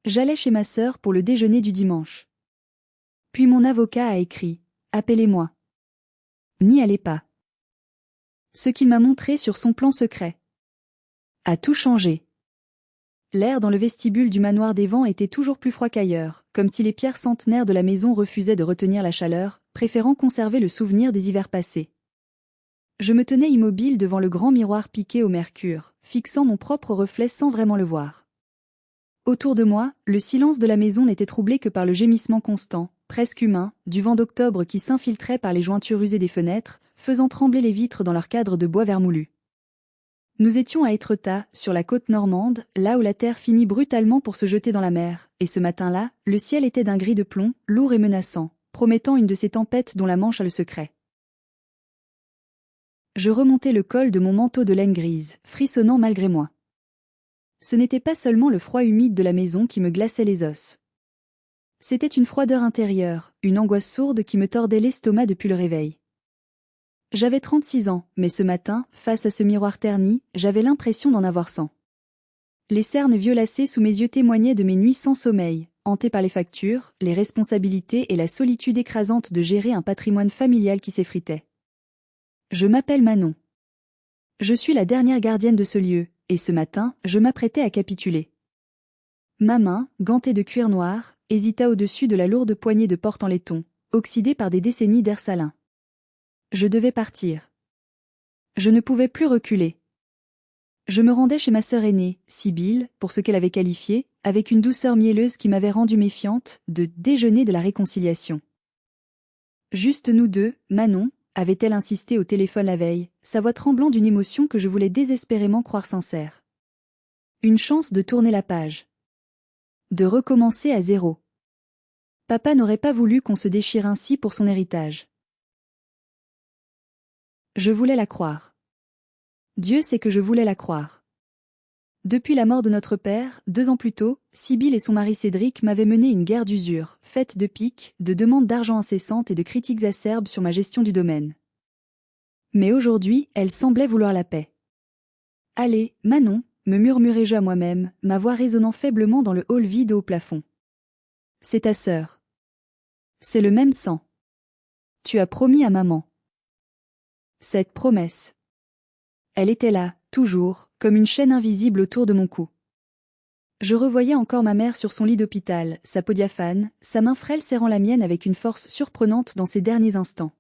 J'allais chez ma sœur pour le déjeuner du dimanche. Puis mon avocat a écrit « Appelez-moi ». N'y allez pas. Ce qu'il m'a montré sur son plan secret a tout changé. L'air dans le vestibule du manoir des Vents était toujours plus froid qu'ailleurs, comme si les pierres centenaires de la maison refusaient de retenir la chaleur, préférant conserver le souvenir des hivers passés. Je me tenais immobile devant le grand miroir piqué au mercure, fixant mon propre reflet sans vraiment le voir. Autour de moi, le silence de la maison n'était troublé que par le gémissement constant, presque humain, du vent d'octobre qui s'infiltrait par les jointures usées des fenêtres, faisant trembler les vitres dans leur cadre de bois vermoulu. Nous étions à Étretat, sur la côte normande, là où la terre finit brutalement pour se jeter dans la mer, et ce matin-là, le ciel était d'un gris de plomb, lourd et menaçant, promettant une de ces tempêtes dont la Manche a le secret. Je remontai le col de mon manteau de laine grise, frissonnant malgré moi. Ce n'était pas seulement le froid humide de la maison qui me glaçait les os. C'était une froideur intérieure, une angoisse sourde qui me tordait l'estomac depuis le réveil. J'avais 36 ans, mais ce matin, face à ce miroir terni, j'avais l'impression d'en avoir 100. Les cernes violacées sous mes yeux témoignaient de mes nuits sans sommeil, hantées par les factures, les responsabilités et la solitude écrasante de gérer un patrimoine familial qui s'effritait. Je m'appelle Manon. Je suis la dernière gardienne de ce lieu, et ce matin, je m'apprêtais à capituler. Ma main, gantée de cuir noir, hésita au-dessus de la lourde poignée de porte en laiton, oxydée par des décennies d'air salin. Je devais partir. Je ne pouvais plus reculer. Je me rendais chez ma sœur aînée, Sibylle, pour ce qu'elle avait qualifié, avec une douceur mielleuse qui m'avait rendue méfiante, de « déjeuner de la réconciliation ». Juste nous deux, Manon, avait-elle insisté au téléphone la veille, sa voix tremblant d'une émotion que je voulais désespérément croire sincère. Une chance de tourner la page. De recommencer à zéro. Papa n'aurait pas voulu qu'on se déchire ainsi pour son héritage. Je voulais la croire. Dieu sait que je voulais la croire. Depuis la mort de notre père, 2 ans plus tôt, Sibylle et son mari Cédric m'avaient mené une guerre d'usure, faite de piques, de demandes d'argent incessantes et de critiques acerbes sur ma gestion du domaine. Mais aujourd'hui, elle semblait vouloir la paix. « Allez, Manon », me murmurai-je à moi-même, ma voix résonnant faiblement dans le hall vide au plafond. « C'est ta sœur. C'est le même sang. Tu as promis à maman. » Cette promesse. Elle était là, toujours, comme une chaîne invisible autour de mon cou. Je revoyais encore ma mère sur son lit d'hôpital, sa peau diaphane, sa main frêle serrant la mienne avec une force surprenante dans ses derniers instants.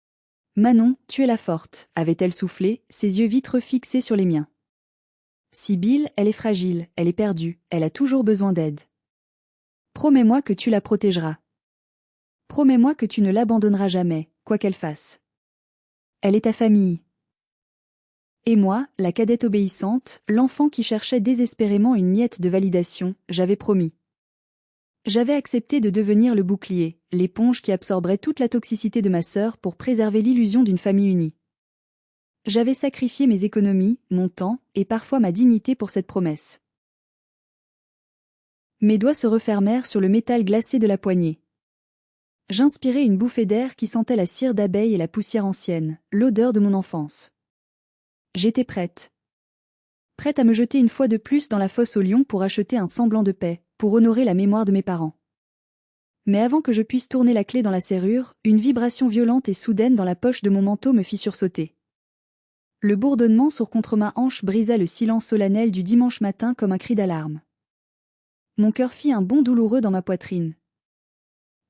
« Manon, tu es la forte », avait-elle soufflé, ses yeux vitreux fixés sur les miens. « Sibylle, elle est fragile, elle est perdue, elle a toujours besoin d'aide. Promets-moi que tu la protégeras. Promets-moi que tu ne l'abandonneras jamais, quoi qu'elle fasse. Elle est ta famille. » Et moi, la cadette obéissante, l'enfant qui cherchait désespérément une miette de validation, j'avais promis. J'avais accepté de devenir le bouclier, l'éponge qui absorberait toute la toxicité de ma sœur pour préserver l'illusion d'une famille unie. J'avais sacrifié mes économies, mon temps, et parfois ma dignité pour cette promesse. Mes doigts se refermèrent sur le métal glacé de la poignée. J'inspirais une bouffée d'air qui sentait la cire d'abeille et la poussière ancienne, l'odeur de mon enfance. J'étais prête. Prête à me jeter une fois de plus dans la fosse aux lions pour acheter un semblant de paix, pour honorer la mémoire de mes parents. Mais avant que je puisse tourner la clé dans la serrure, une vibration violente et soudaine dans la poche de mon manteau me fit sursauter. Le bourdonnement sourd contre ma hanche brisa le silence solennel du dimanche matin comme un cri d'alarme. Mon cœur fit un bond douloureux dans ma poitrine.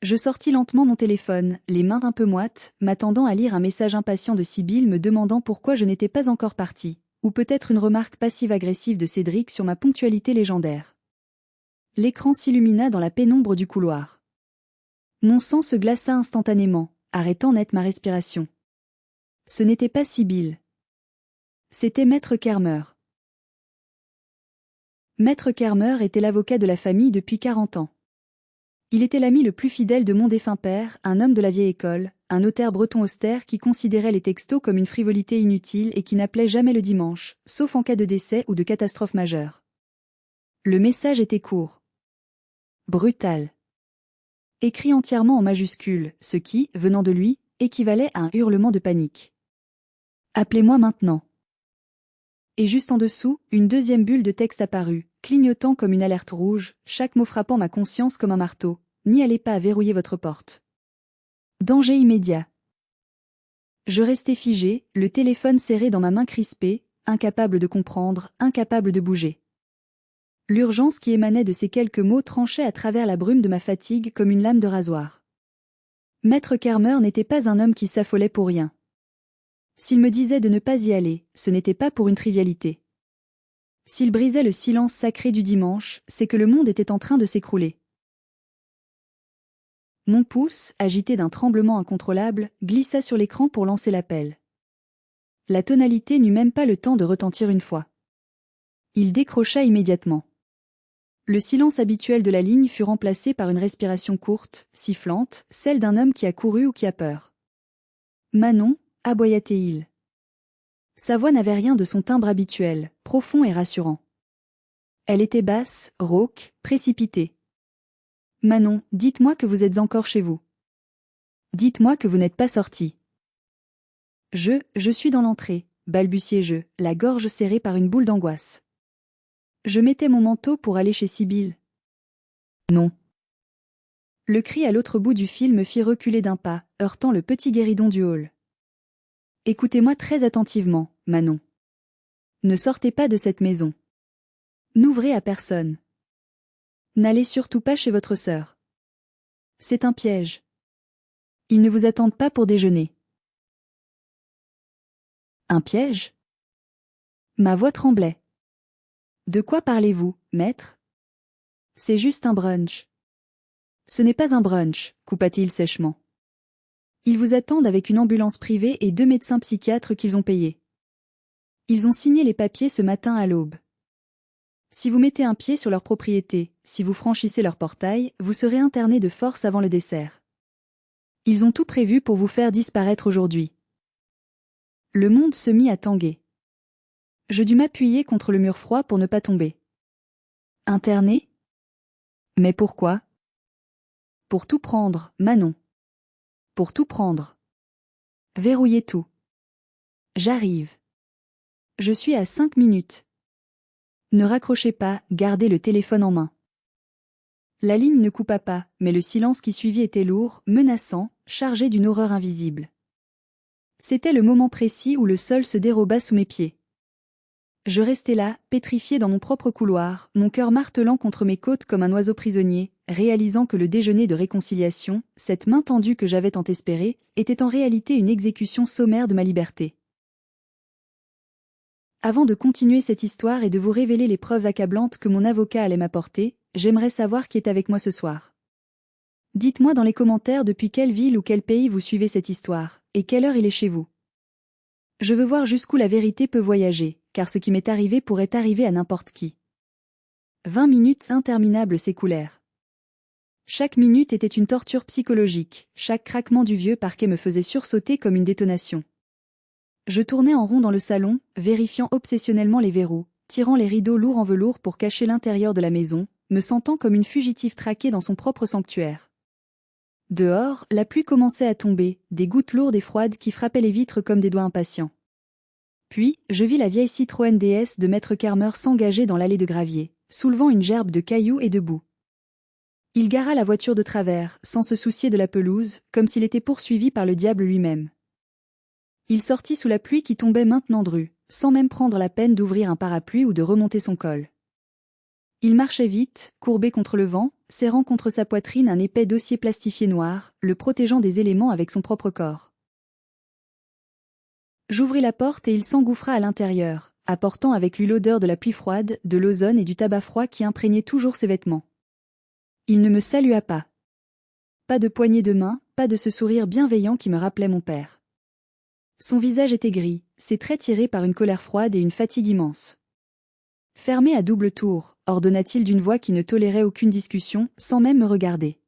Je sortis lentement mon téléphone, les mains un peu moites, m'attendant à lire un message impatient de Sibylle me demandant pourquoi je n'étais pas encore partie, ou peut-être une remarque passive-agressive de Cédric sur ma ponctualité légendaire. L'écran s'illumina dans la pénombre du couloir. Mon sang se glaça instantanément, arrêtant net ma respiration. Ce n'était pas Sibylle. C'était Maître Kermer. Maître Kermer était l'avocat de la famille depuis 40 ans. Il était l'ami le plus fidèle de mon défunt père, un homme de la vieille école, un notaire breton austère qui considérait les textos comme une frivolité inutile et qui n'appelait jamais le dimanche, sauf en cas de décès ou de catastrophe majeure. Le message était court. Brutal. Écrit entièrement en majuscules, ce qui, venant de lui, équivalait à un hurlement de panique. Appelez-moi maintenant. Et juste en dessous, une deuxième bulle de texte apparut, clignotant comme une alerte rouge, chaque mot frappant ma conscience comme un marteau. N'y allez pas à verrouiller votre porte. Danger immédiat. Je restais figé, le téléphone serré dans ma main crispée, incapable de comprendre, incapable de bouger. L'urgence qui émanait de ces quelques mots tranchait à travers la brume de ma fatigue comme une lame de rasoir. Maître Kermer n'était pas un homme qui s'affolait pour rien. S'il me disait de ne pas y aller, ce n'était pas pour une trivialité. S'il brisait le silence sacré du dimanche, c'est que le monde était en train de s'écrouler. Mon pouce, agité d'un tremblement incontrôlable, glissa sur l'écran pour lancer l'appel. La tonalité n'eut même pas le temps de retentir une fois. Il décrocha immédiatement. Le silence habituel de la ligne fut remplacé par une respiration courte, sifflante, celle d'un homme qui a couru ou qui a peur. Manon, aboya-t-il. Sa voix n'avait rien de son timbre habituel, profond et rassurant. Elle était basse, rauque, précipitée. Manon, dites-moi que vous êtes encore chez vous. Dites-moi que vous n'êtes pas sortie. Je suis dans l'entrée, balbutiai-je, la gorge serrée par une boule d'angoisse. Je mettais mon manteau pour aller chez Sibylle. Non. Le cri à l'autre bout du fil me fit reculer d'un pas, heurtant le petit guéridon du hall. Écoutez-moi très attentivement, Manon. Ne sortez pas de cette maison. N'ouvrez à personne. N'allez surtout pas chez votre sœur. C'est un piège. Ils ne vous attendent pas pour déjeuner. Un piège? Ma voix tremblait. De quoi parlez-vous, maître? C'est juste un brunch. Ce n'est pas un brunch, coupa-t-il sèchement. Ils vous attendent avec une ambulance privée et 2 médecins psychiatres qu'ils ont payés. Ils ont signé les papiers ce matin à l'aube. Si vous mettez un pied sur leur propriété, si vous franchissez leur portail, vous serez interné de force avant le dessert. Ils ont tout prévu pour vous faire disparaître aujourd'hui. Le monde se mit à tanguer. Je dus m'appuyer contre le mur froid pour ne pas tomber. Interné? Mais pourquoi? Pour tout prendre, Manon. Pour tout prendre. Verrouillez tout. J'arrive. Je suis à 5 minutes. Ne raccrochez pas, gardez le téléphone en main. La ligne ne coupa pas, mais le silence qui suivit était lourd, menaçant, chargé d'une horreur invisible. C'était le moment précis où le sol se déroba sous mes pieds. Je restais là, pétrifié dans mon propre couloir, mon cœur martelant contre mes côtes comme un oiseau prisonnier, réalisant que le déjeuner de réconciliation, cette main tendue que j'avais tant espérée, était en réalité une exécution sommaire de ma liberté. Avant de continuer cette histoire et de vous révéler les preuves accablantes que mon avocat allait m'apporter, j'aimerais savoir qui est avec moi ce soir. Dites-moi dans les commentaires depuis quelle ville ou quel pays vous suivez cette histoire, et quelle heure il est chez vous. Je veux voir jusqu'où la vérité peut voyager, car ce qui m'est arrivé pourrait arriver à n'importe qui. 20 minutes interminables s'écoulèrent. Chaque minute était une torture psychologique, chaque craquement du vieux parquet me faisait sursauter comme une détonation. Je tournais en rond dans le salon, vérifiant obsessionnellement les verrous, tirant les rideaux lourds en velours pour cacher l'intérieur de la maison, me sentant comme une fugitive traquée dans son propre sanctuaire. Dehors, la pluie commençait à tomber, des gouttes lourdes et froides qui frappaient les vitres comme des doigts impatients. Puis, je vis la vieille Citroën DS de Maître Kermer s'engager dans l'allée de gravier, soulevant une gerbe de cailloux et de boue. Il gara la voiture de travers, sans se soucier de la pelouse, comme s'il était poursuivi par le diable lui-même. Il sortit sous la pluie qui tombait maintenant drue, sans même prendre la peine d'ouvrir un parapluie ou de remonter son col. Il marchait vite, courbé contre le vent, serrant contre sa poitrine un épais dossier plastifié noir, le protégeant des éléments avec son propre corps. J'ouvris la porte et il s'engouffra à l'intérieur, apportant avec lui l'odeur de la pluie froide, de l'ozone et du tabac froid qui imprégnait toujours ses vêtements. Il ne me salua pas. Pas de poignée de main, pas de ce sourire bienveillant qui me rappelait mon père. Son visage était gris, ses traits tirés par une colère froide et une fatigue immense. Fermez à double tour, ordonna-t-il d'une voix qui ne tolérait aucune discussion, sans même me regarder.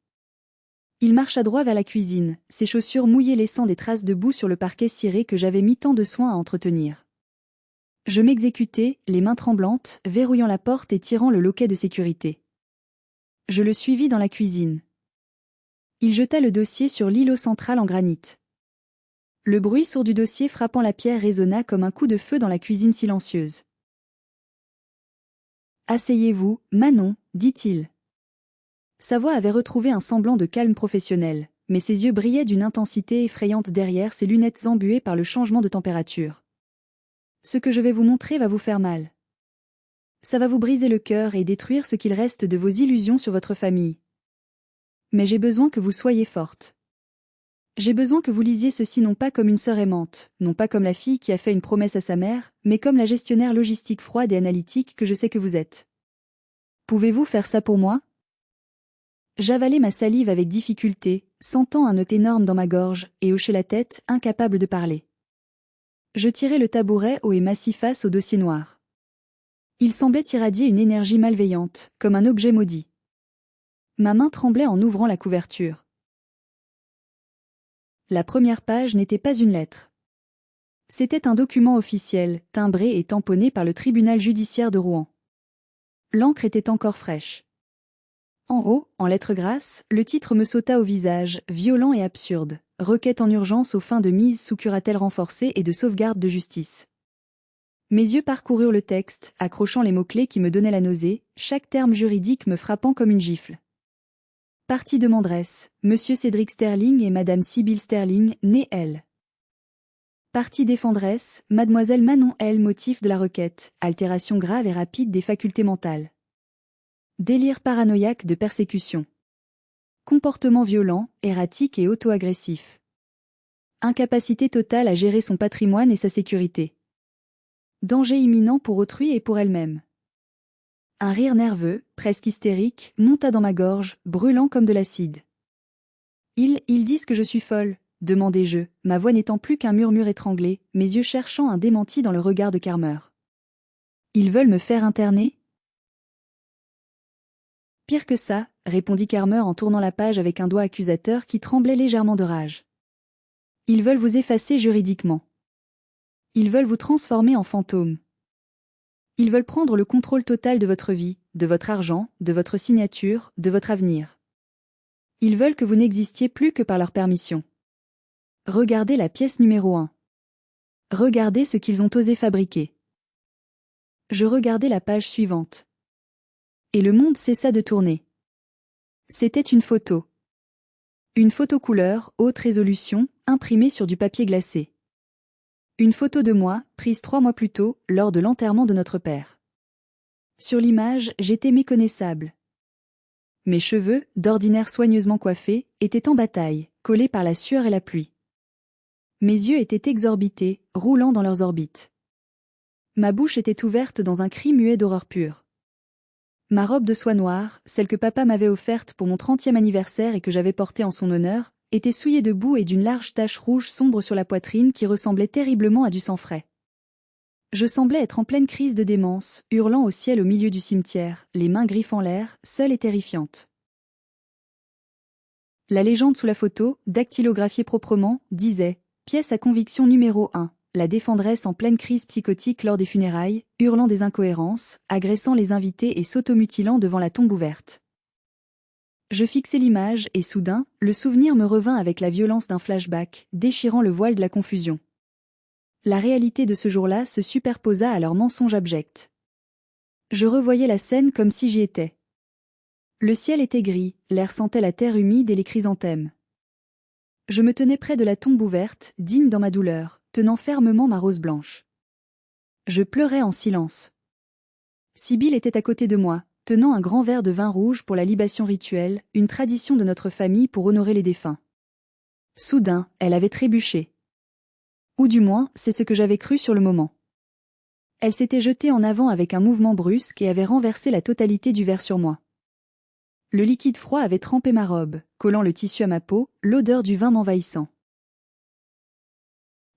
Il marcha droit vers la cuisine, ses chaussures mouillées laissant des traces de boue sur le parquet ciré que j'avais mis tant de soin à entretenir. Je m'exécutai, les mains tremblantes, verrouillant la porte et tirant le loquet de sécurité. Je le suivis dans la cuisine. Il jeta le dossier sur l'îlot central en granit. Le bruit sourd du dossier frappant la pierre résonna comme un coup de feu dans la cuisine silencieuse. Asseyez-vous, Manon, dit-il. Sa voix avait retrouvé un semblant de calme professionnel, mais ses yeux brillaient d'une intensité effrayante derrière ses lunettes embuées par le changement de température. Ce que je vais vous montrer va vous faire mal. Ça va vous briser le cœur et détruire ce qu'il reste de vos illusions sur votre famille. Mais j'ai besoin que vous soyez forte. J'ai besoin que vous lisiez ceci non pas comme une sœur aimante, non pas comme la fille qui a fait une promesse à sa mère, mais comme la gestionnaire logistique froide et analytique que je sais que vous êtes. Pouvez-vous faire ça pour moi? J'avalai ma salive avec difficulté, sentant un nœud énorme dans ma gorge, et hochai la tête, incapable de parler. Je tirai le tabouret haut et massif face au dossier noir. Il semblait irradier une énergie malveillante, comme un objet maudit. Ma main tremblait en ouvrant la couverture. La première page n'était pas une lettre. C'était un document officiel, timbré et tamponné par le tribunal judiciaire de Rouen. L'encre était encore fraîche. En haut, en lettres grasses, le titre me sauta au visage, violent et absurde. Requête en urgence aux fins de mise sous curatelle renforcée et de sauvegarde de justice. Mes yeux parcoururent le texte, accrochant les mots-clés qui me donnaient la nausée, chaque terme juridique me frappant comme une gifle. Partie demanderesse, Monsieur Cédric Sterling et Madame Sibylle Sterling, née L. Partie défendresse, Mademoiselle Manon L. Motif de la requête, altération grave et rapide des facultés mentales. Délire paranoïaque de persécution. Comportement violent, erratique et auto-agressif. Incapacité totale à gérer son patrimoine et sa sécurité. Danger imminent pour autrui et pour elle-même. Un rire nerveux, presque hystérique, monta dans ma gorge, brûlant comme de l'acide. Ils disent que je suis folle, demandai-je, ma voix n'étant plus qu'un murmure étranglé, mes yeux cherchant un démenti dans le regard de Carmer. Ils veulent me faire interner? Pire que ça, répondit Carmer en tournant la page avec un doigt accusateur qui tremblait légèrement de rage. Ils veulent vous effacer juridiquement. Ils veulent vous transformer en fantôme. Ils veulent prendre le contrôle total de votre vie, de votre argent, de votre signature, de votre avenir. Ils veulent que vous n'existiez plus que par leur permission. Regardez la pièce numéro 1. Regardez ce qu'ils ont osé fabriquer. Je regardai la page suivante. Et le monde cessa de tourner. C'était une photo. Une photo couleur, haute résolution, imprimée sur du papier glacé. Une photo de moi, prise 3 mois plus tôt, lors de l'enterrement de notre père. Sur l'image, j'étais méconnaissable. Mes cheveux, d'ordinaire soigneusement coiffés, étaient en bataille, collés par la sueur et la pluie. Mes yeux étaient exorbités, roulant dans leurs orbites. Ma bouche était ouverte dans un cri muet d'horreur pure. Ma robe de soie noire, celle que papa m'avait offerte pour mon 30e anniversaire et que j'avais portée en son honneur, était souillée de boue et d'une large tache rouge sombre sur la poitrine qui ressemblait terriblement à du sang frais. Je semblais être en pleine crise de démence, hurlant au ciel au milieu du cimetière, les mains griffant l'air, seule et terrifiante. La légende sous la photo, dactylographiée proprement, disait « Pièce à conviction numéro 1 ». La défendresse en pleine crise psychotique lors des funérailles, hurlant des incohérences, agressant les invités et s'automutilant devant la tombe ouverte. Je fixai l'image et soudain, le souvenir me revint avec la violence d'un flashback, déchirant le voile de la confusion. La réalité de ce jour-là se superposa à leur mensonge abject. Je revoyais la scène comme si j'y étais. Le ciel était gris, l'air sentait la terre humide et les chrysanthèmes. Je me tenais près de la tombe ouverte, digne dans ma douleur, tenant fermement ma rose blanche. Je pleurais en silence. Sibylle était à côté de moi, tenant un grand verre de vin rouge pour la libation rituelle, une tradition de notre famille pour honorer les défunts. Soudain, elle avait trébuché. Ou du moins, c'est ce que j'avais cru sur le moment. Elle s'était jetée en avant avec un mouvement brusque et avait renversé la totalité du verre sur moi. Le liquide froid avait trempé ma robe, collant le tissu à ma peau, l'odeur du vin m'envahissant.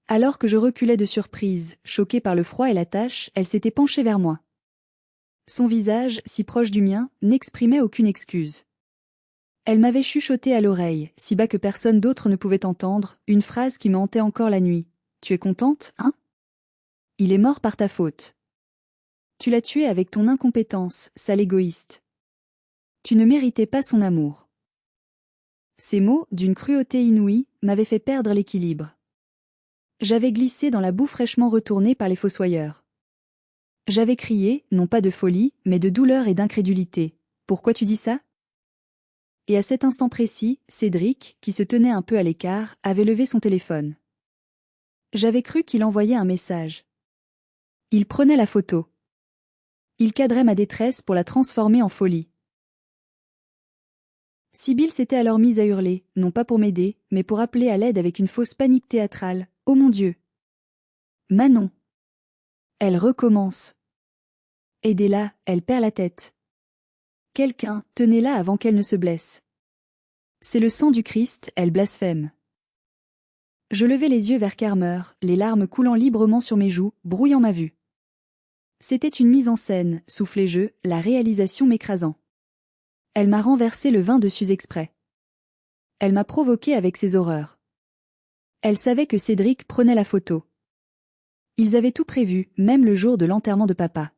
Alors que je reculais de surprise, choquée par le froid et la tache, elle s'était penchée vers moi. Son visage, si proche du mien, n'exprimait aucune excuse. Elle m'avait chuchoté à l'oreille, si bas que personne d'autre ne pouvait entendre, une phrase qui me hantait encore la nuit. « Tu es contente, hein? Il est mort par ta faute. Tu l'as tué avec ton incompétence, sale égoïste. Tu ne méritais pas son amour. » Ces mots, d'une cruauté inouïe, m'avaient fait perdre l'équilibre. J'avais glissé dans la boue fraîchement retournée par les fossoyeurs. J'avais crié, non pas de folie, mais de douleur et d'incrédulité. Pourquoi tu dis ça? Et à cet instant précis, Cédric, qui se tenait un peu à l'écart, avait levé son téléphone. J'avais cru qu'il envoyait un message. Il prenait la photo. Il cadrait ma détresse pour la transformer en folie. Sibylle s'était alors mise à hurler, non pas pour m'aider, mais pour appeler à l'aide avec une fausse panique théâtrale. Oh mon Dieu! Manon! Elle recommence. Aidez-la, elle perd la tête. Quelqu'un, tenez-la avant qu'elle ne se blesse. C'est le sang du Christ, elle blasphème. Je levai les yeux vers Carmer, les larmes coulant librement sur mes joues, brouillant ma vue. C'était une mise en scène, soufflai-je, la réalisation m'écrasant. Elle m'a renversé le vin dessus exprès. Elle m'a provoqué avec ses horreurs. Elle savait que Cédric prenait la photo. Ils avaient tout prévu, même le jour de l'enterrement de papa.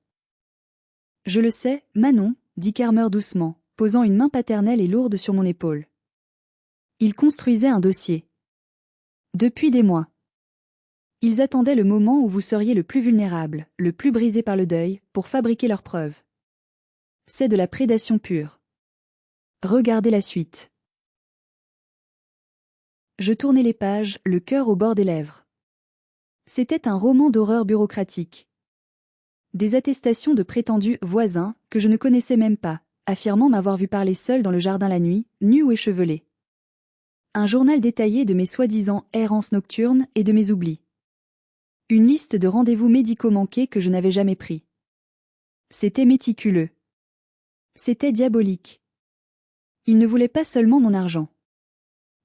Je le sais, Manon, dit Carmer doucement, posant une main paternelle et lourde sur mon épaule. Ils construisaient un dossier. Depuis des mois. Ils attendaient le moment où vous seriez le plus vulnérable, le plus brisé par le deuil, pour fabriquer leurs preuves. C'est de la prédation pure. Regardez la suite. Je tournai les pages, le cœur au bord des lèvres. C'était un roman d'horreur bureaucratique. Des attestations de prétendus voisins, que je ne connaissais même pas, affirmant m'avoir vu parler seul dans le jardin la nuit, nu ou échevelé. Un journal détaillé de mes soi-disant errances nocturnes et de mes oublis. Une liste de rendez-vous médicaux manqués que je n'avais jamais pris. C'était méticuleux. C'était diabolique. Il ne voulait pas seulement mon argent.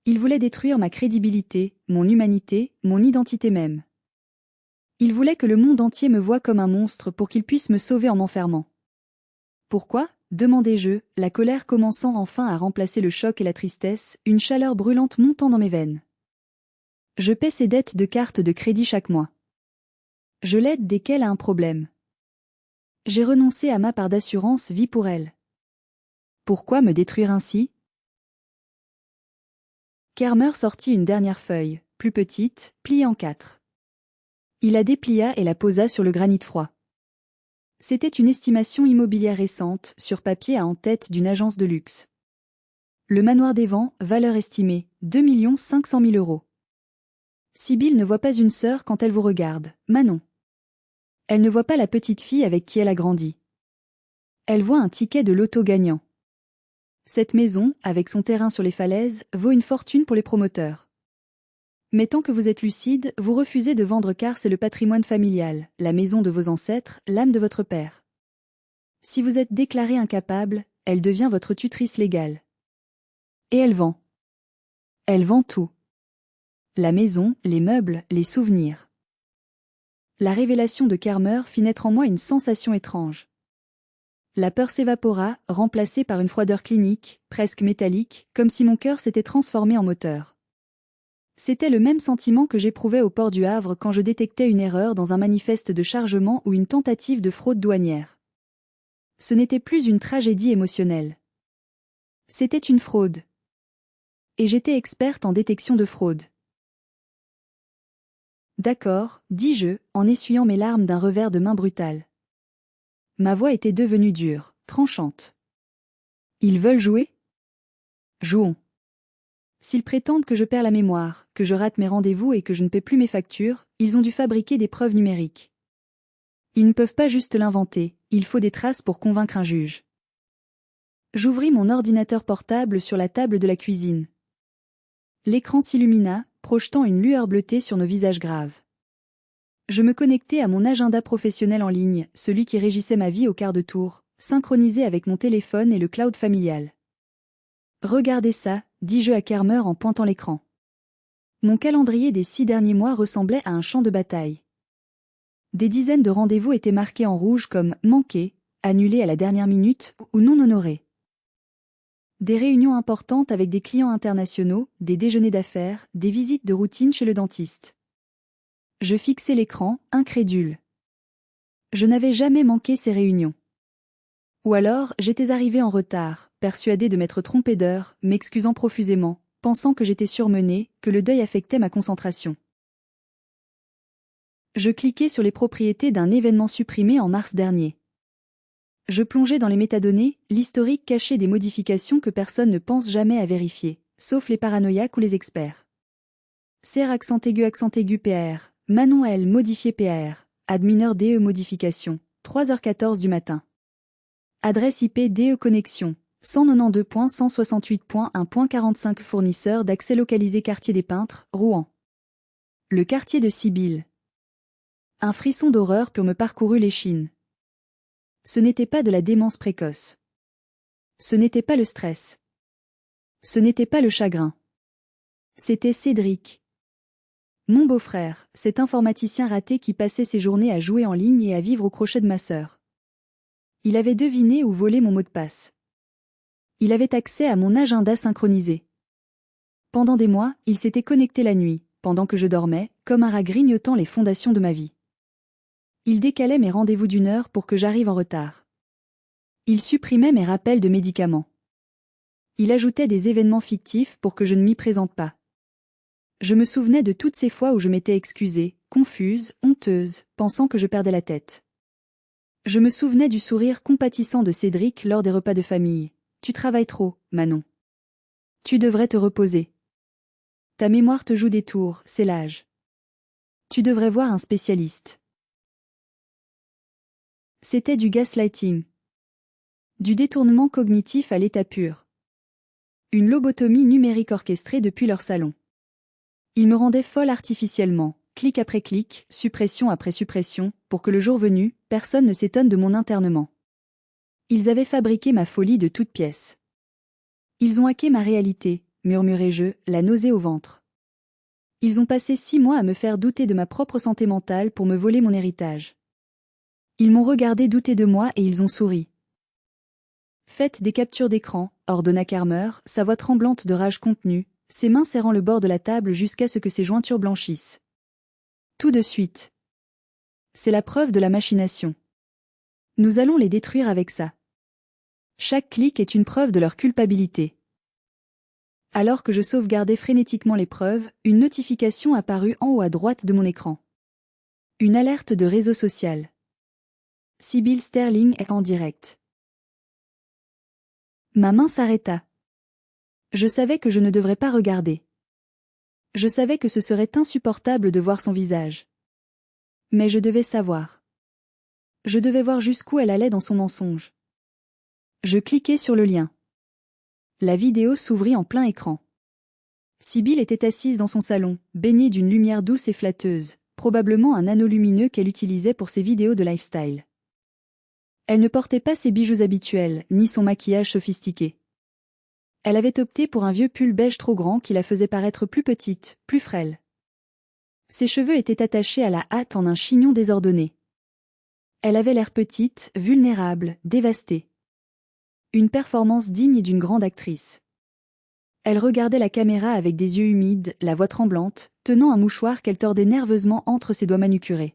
Il voulait détruire ma crédibilité, mon humanité, mon identité même. Il voulait que le monde entier me voie comme un monstre pour qu'il puisse me sauver en m'enfermant. Pourquoi? Demandai-je, la colère commençant enfin à remplacer le choc et la tristesse, une chaleur brûlante montant dans mes veines. Je paie ses dettes de cartes de crédit chaque mois. Je l'aide dès qu'elle a un problème. J'ai renoncé à ma part d'assurance vie pour elle. Pourquoi me détruire ainsi? Carmer sortit une dernière feuille, plus petite, pliée en 4. Il la déplia et la posa sur le granit froid. C'était une estimation immobilière récente, sur papier à en-tête d'une agence de luxe. Le manoir des Vents, valeur estimée, 2 500 000 €. Sibylle ne voit pas une sœur quand elle vous regarde, Manon. Elle ne voit pas la petite fille avec qui elle a grandi. Elle voit un ticket de loto gagnant. Cette maison, avec son terrain sur les falaises, vaut une fortune pour les promoteurs. Mais tant que vous êtes lucide, vous refusez de vendre car c'est le patrimoine familial, la maison de vos ancêtres, l'âme de votre père. Si vous êtes déclaré incapable, elle devient votre tutrice légale. Et elle vend. Elle vend tout. La maison, les meubles, les souvenirs. La révélation de Carmer fit naître en moi une sensation étrange. La peur s'évapora, remplacée par une froideur clinique, presque métallique, comme si mon cœur s'était transformé en moteur. C'était le même sentiment que j'éprouvais au port du Havre quand je détectais une erreur dans un manifeste de chargement ou une tentative de fraude douanière. Ce n'était plus une tragédie émotionnelle. C'était une fraude. Et j'étais experte en détection de fraude. D'accord, dis-je, en essuyant mes larmes d'un revers de main brutal. Ma voix était devenue dure, tranchante. Ils veulent jouer? Jouons. S'ils prétendent que je perds la mémoire, que je rate mes rendez-vous et que je ne paie plus mes factures, ils ont dû fabriquer des preuves numériques. Ils ne peuvent pas juste l'inventer, il faut des traces pour convaincre un juge. J'ouvris mon ordinateur portable sur la table de la cuisine. L'écran s'illumina, projetant une lueur bleutée sur nos visages graves. Je me connectai à mon agenda professionnel en ligne, celui qui régissait ma vie au quart de tour, synchronisé avec mon téléphone et le cloud familial. Regardez ça, dis-je à Carmer en pointant l'écran. Mon calendrier des 6 derniers mois ressemblait à un champ de bataille. Des dizaines de rendez-vous étaient marqués en rouge comme « manqués », annulés à la dernière minute ou non honorés. Des réunions importantes avec des clients internationaux, des déjeuners d'affaires, des visites de routine chez le dentiste. Je fixai l'écran, incrédule. Je n'avais jamais manqué ces réunions. Ou alors, j'étais arrivé en retard, persuadé de m'être trompé d'heure, m'excusant profusément, pensant que j'étais surmenée, que le deuil affectait ma concentration. Je cliquais sur les propriétés d'un événement supprimé en mars dernier. Je plongeais dans les métadonnées, l'historique caché des modifications que personne ne pense jamais à vérifier, sauf les paranoïaques ou les experts. Ser accent aigu PAR, Manon L modifié PAR, admineur DE modification, 3h14 du matin. Adresse IP DE connexion, 192.168.1.45 fournisseur d'accès localisé quartier des Peintres, Rouen. Le quartier de Sibylle. Un frisson d'horreur pur me parcourut l'échine. Ce n'était pas de la démence précoce. Ce n'était pas le stress. Ce n'était pas le chagrin. C'était Cédric. Mon beau-frère, cet informaticien raté qui passait ses journées à jouer en ligne et à vivre au crochet de ma sœur. Il avait deviné ou volé mon mot de passe. Il avait accès à mon agenda synchronisé. Pendant des mois, il s'était connecté la nuit, pendant que je dormais, comme un rat grignotant les fondations de ma vie. Il décalait mes rendez-vous d'une heure pour que j'arrive en retard. Il supprimait mes rappels de médicaments. Il ajoutait des événements fictifs pour que je ne m'y présente pas. Je me souvenais de toutes ces fois où je m'étais excusée, confuse, honteuse, pensant que je perdais la tête. Je me souvenais du sourire compatissant de Cédric lors des repas de famille. Tu travailles trop, Manon. Tu devrais te reposer. Ta mémoire te joue des tours, c'est l'âge. Tu devrais voir un spécialiste. C'était du gaslighting. Du détournement cognitif à l'état pur. Une lobotomie numérique orchestrée depuis leur salon. Ils me rendaient folle artificiellement, clic après clic, suppression après suppression, pour que le jour venu, personne ne s'étonne de mon internement. Ils avaient fabriqué ma folie de toutes pièces. Ils ont hacké ma réalité, murmurai-je, la nausée au ventre. Ils ont passé 6 mois à me faire douter de ma propre santé mentale pour me voler mon héritage. Ils m'ont regardé douter de moi et ils ont souri. Faites des captures d'écran, ordonna Karmer, sa voix tremblante de rage contenue, ses mains serrant le bord de la table jusqu'à ce que ses jointures blanchissent. Tout de suite. C'est la preuve de la machination. Nous allons les détruire avec ça. Chaque clic est une preuve de leur culpabilité. Alors que je sauvegardais frénétiquement les preuves, une notification apparut en haut à droite de mon écran. Une alerte de réseau social. Sibylle Sterling est en direct. Ma main s'arrêta. Je savais que je ne devrais pas regarder. Je savais que ce serait insupportable de voir son visage. Mais je devais savoir. Je devais voir jusqu'où elle allait dans son mensonge. Je cliquai sur le lien. La vidéo s'ouvrit en plein écran. Sibylle était assise dans son salon, baignée d'une lumière douce et flatteuse, probablement un anneau lumineux qu'elle utilisait pour ses vidéos de lifestyle. Elle ne portait pas ses bijoux habituels, ni son maquillage sophistiqué. Elle avait opté pour un vieux pull beige trop grand qui la faisait paraître plus petite, plus frêle. Ses cheveux étaient attachés à la hâte en un chignon désordonné. Elle avait l'air petite, vulnérable, dévastée. Une performance digne d'une grande actrice. Elle regardait la caméra avec des yeux humides, la voix tremblante, tenant un mouchoir qu'elle tordait nerveusement entre ses doigts manucurés.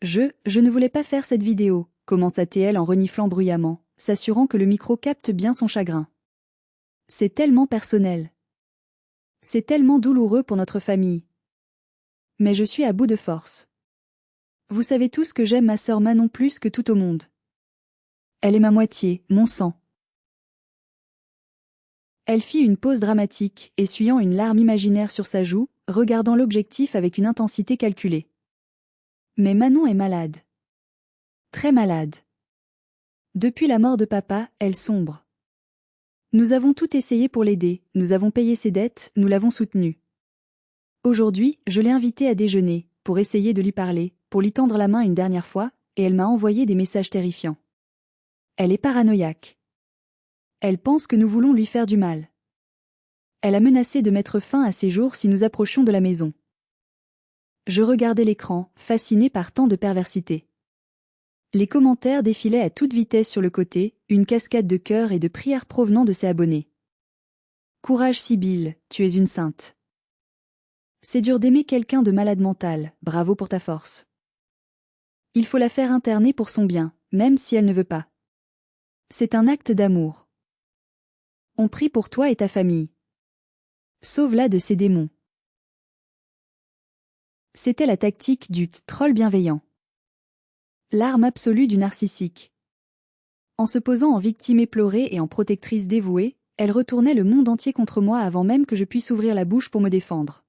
Je ne voulais pas faire cette vidéo, commença-t-elle en reniflant bruyamment, s'assurant que le micro capte bien son chagrin. C'est tellement personnel. C'est tellement douloureux pour notre famille. Mais je suis à bout de force. Vous savez tous que j'aime ma sœur Manon plus que tout au monde. Elle est ma moitié, mon sang. Elle fit une pause dramatique, essuyant une larme imaginaire sur sa joue, regardant l'objectif avec une intensité calculée. Mais Manon est malade. Très malade. Depuis la mort de papa, elle sombre. Nous avons tout essayé pour l'aider, nous avons payé ses dettes, nous l'avons soutenue. Aujourd'hui, je l'ai invitée à déjeuner, pour essayer de lui parler, pour lui tendre la main une dernière fois, et elle m'a envoyé des messages terrifiants. Elle est paranoïaque. Elle pense que nous voulons lui faire du mal. Elle a menacé de mettre fin à ses jours si nous approchions de la maison. Je regardais l'écran, fasciné par tant de perversité. Les commentaires défilaient à toute vitesse sur le côté, une cascade de cœurs et de prières provenant de ses abonnés. Courage Sibylle, tu es une sainte. C'est dur d'aimer quelqu'un de malade mental, bravo pour ta force. Il faut la faire interner pour son bien, même si elle ne veut pas. C'est un acte d'amour. On prie pour toi et ta famille. Sauve-la de ces démons. C'était la tactique du troll bienveillant. L'arme absolue du narcissique. En se posant en victime éplorée et en protectrice dévouée, elle retournait le monde entier contre moi avant même que je puisse ouvrir la bouche pour me défendre.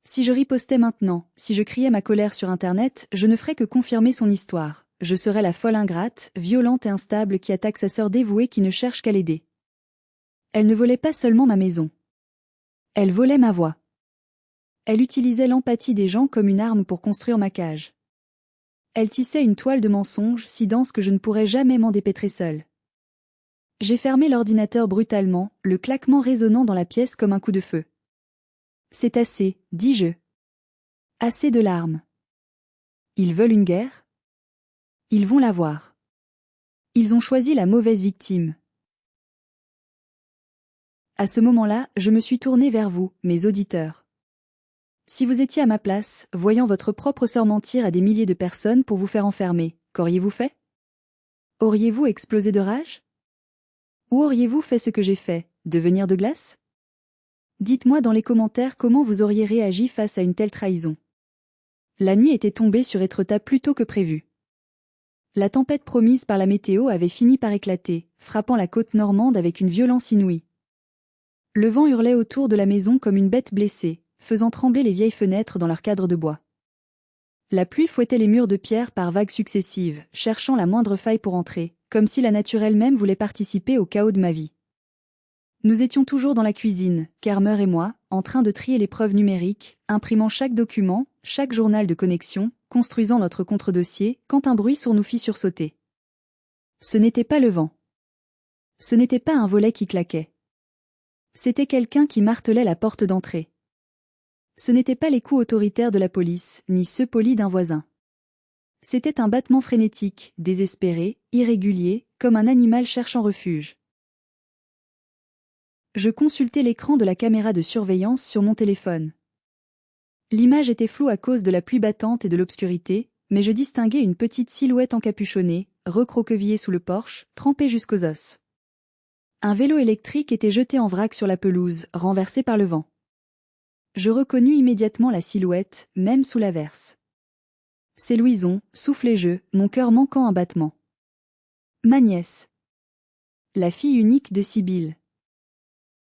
Si je ripostais maintenant, si je criais ma colère sur Internet, je ne ferais que confirmer son histoire. Je serais la folle ingrate, violente et instable qui attaque sa sœur dévouée qui ne cherche qu'à l'aider. Elle ne volait pas seulement ma maison. Elle volait ma voix. Elle utilisait l'empathie des gens comme une arme pour construire ma cage. Elle tissait une toile de mensonges si dense que je ne pourrais jamais m'en dépêtrer seule. J'ai fermé l'ordinateur brutalement, le claquement résonnant dans la pièce comme un coup de feu. C'est assez, dis-je. Assez de larmes. Ils veulent une guerre? Ils vont l'avoir. Ils ont choisi la mauvaise victime. À ce moment-là, je me suis tournée vers vous, mes auditeurs. Si vous étiez à ma place, voyant votre propre sœur mentir à des milliers de personnes pour vous faire enfermer, qu'auriez-vous fait? Auriez-vous explosé de rage? Ou auriez-vous fait ce que j'ai fait, devenir de glace? Dites-moi dans les commentaires comment vous auriez réagi face à une telle trahison. La nuit était tombée sur Étretat plus tôt que prévu. La tempête promise par la météo avait fini par éclater, frappant la côte normande avec une violence inouïe. Le vent hurlait autour de la maison comme une bête blessée, faisant trembler les vieilles fenêtres dans leurs cadres de bois. La pluie fouettait les murs de pierre par vagues successives, cherchant la moindre faille pour entrer, comme si la nature elle-même voulait participer au chaos de ma vie. Nous étions toujours dans la cuisine, Kermer et moi, en train de trier les preuves numériques, imprimant chaque document, chaque journal de connexion, construisant notre contre-dossier, quand un bruit sourd nous fit sursauter. Ce n'était pas le vent. Ce n'était pas un volet qui claquait. C'était quelqu'un qui martelait la porte d'entrée. Ce n'étaient pas les coups autoritaires de la police, ni ceux polis d'un voisin. C'était un battement frénétique, désespéré, irrégulier, comme un animal cherchant refuge. Je consultais l'écran de la caméra de surveillance sur mon téléphone. L'image était floue à cause de la pluie battante et de l'obscurité, mais je distinguais une petite silhouette encapuchonnée, recroquevillée sous le porche, trempée jusqu'aux os. Un vélo électrique était jeté en vrac sur la pelouse, renversé par le vent. Je reconnus immédiatement la silhouette, même sous l'averse. C'est Louison, soufflai-je, mon cœur manquant un battement. Ma nièce. La fille unique de Sibylle.